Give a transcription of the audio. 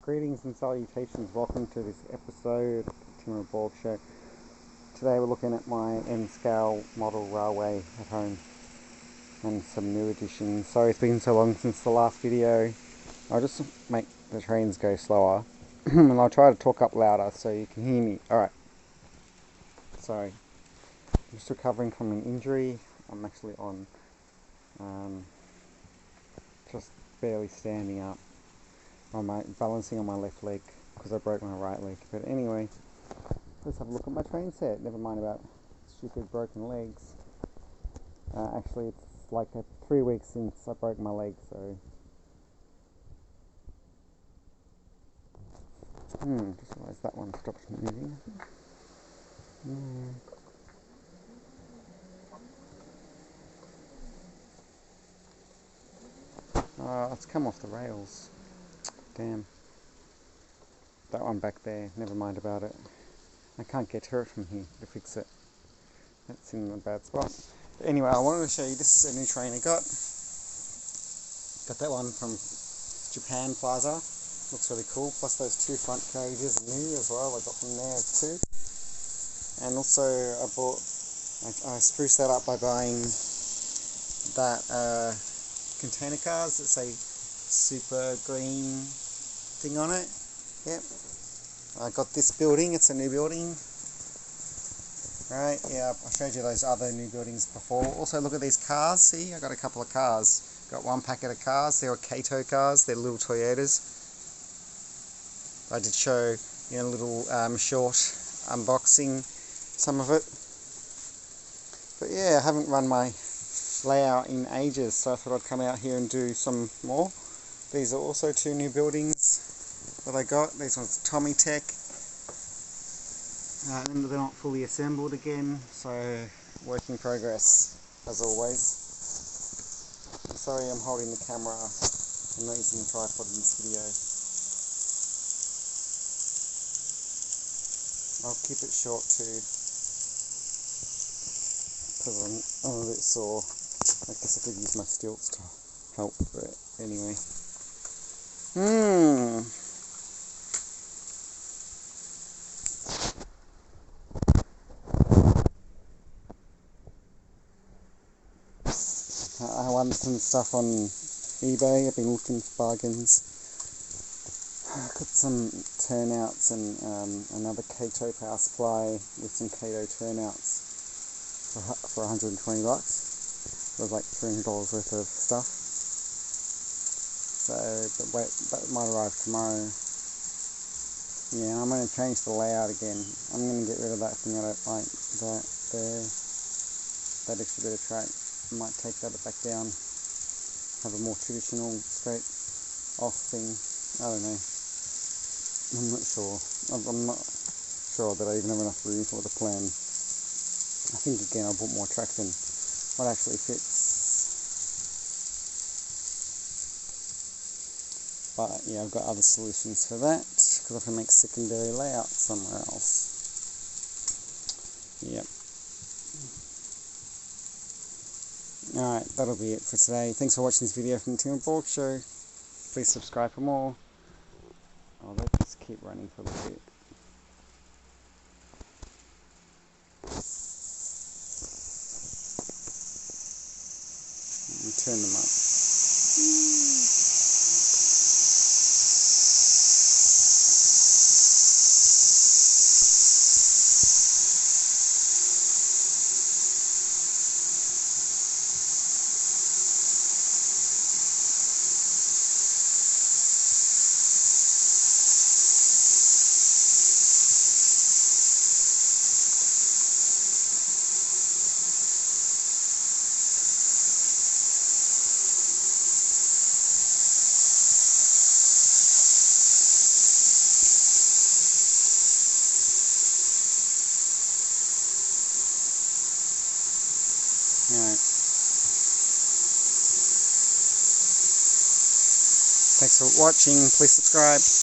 Greetings and salutations, welcome to this episode of the Timber and Borg Show. Today we're looking at my N-scale model railway at home and some new additions. Sorry it's been so long since the last video. I'll just make the trains go slower and I'll try to talk up louder so you can hear me. Alright, sorry, I'm just recovering from an injury. I'm actually on just barely standing up. Balancing on my left leg because I broke my right leg. But anyway, let's have a look at my train set. Never mind about stupid broken legs. Actually, it's like 3 weeks since I broke my leg, so just realised that one stopped moving. It's come off the rails. Damn. That one back there, never mind about it. I can't get to it from here to fix it. That's in a bad spot. But anyway, I wanted to show you, this is a new train I got. Got that one from Japan Plaza. Looks really cool. Plus those two front carriages are new as well. I got them there too. And also I spruced that up by buying that container cars that say super green thing on it. Yep. I got this building, it's a new building. Right, yeah, I showed you those other new buildings before. Also look at these cars, see, I got a couple of cars. Got one packet of cars, they're Kato cars, they're little Toyotas. I did show you a little short unboxing, some of it. But yeah, I haven't run my layout in ages, so I thought I'd come out here and do some more. These are also two new buildings that I got. These ones Tomytec. They're not fully assembled again, so work in progress as always. I'm sorry I'm holding the camera. I'm not using the tripod in this video. I'll keep it short too, because I'm a bit sore. I guess I could use my stilts to help, but anyway. I won some stuff on eBay. I've been looking for bargains. I got some turnouts and another Kato power supply with some Kato turnouts for $120. It was like $300 worth of stuff. So, but wait, that might arrive tomorrow. Yeah, I'm going to change the layout again. I'm going to get rid of that thing I don't like. That there, that extra bit of track. I might take that back down. Have a more traditional straight off thing. I don't know. I'm not sure. I'm not sure that I even have enough room for the plan. I think again I'll put more track than what actually fits. But yeah, I've got other solutions for that, because I can make secondary layout somewhere else. Yep. Alright, that'll be it for today. Thanks for watching this video from the Timber and Borg Show. Please subscribe for more. I'll let this keep running for a little bit. And turn them up. Alright. Thanks for watching. Please subscribe.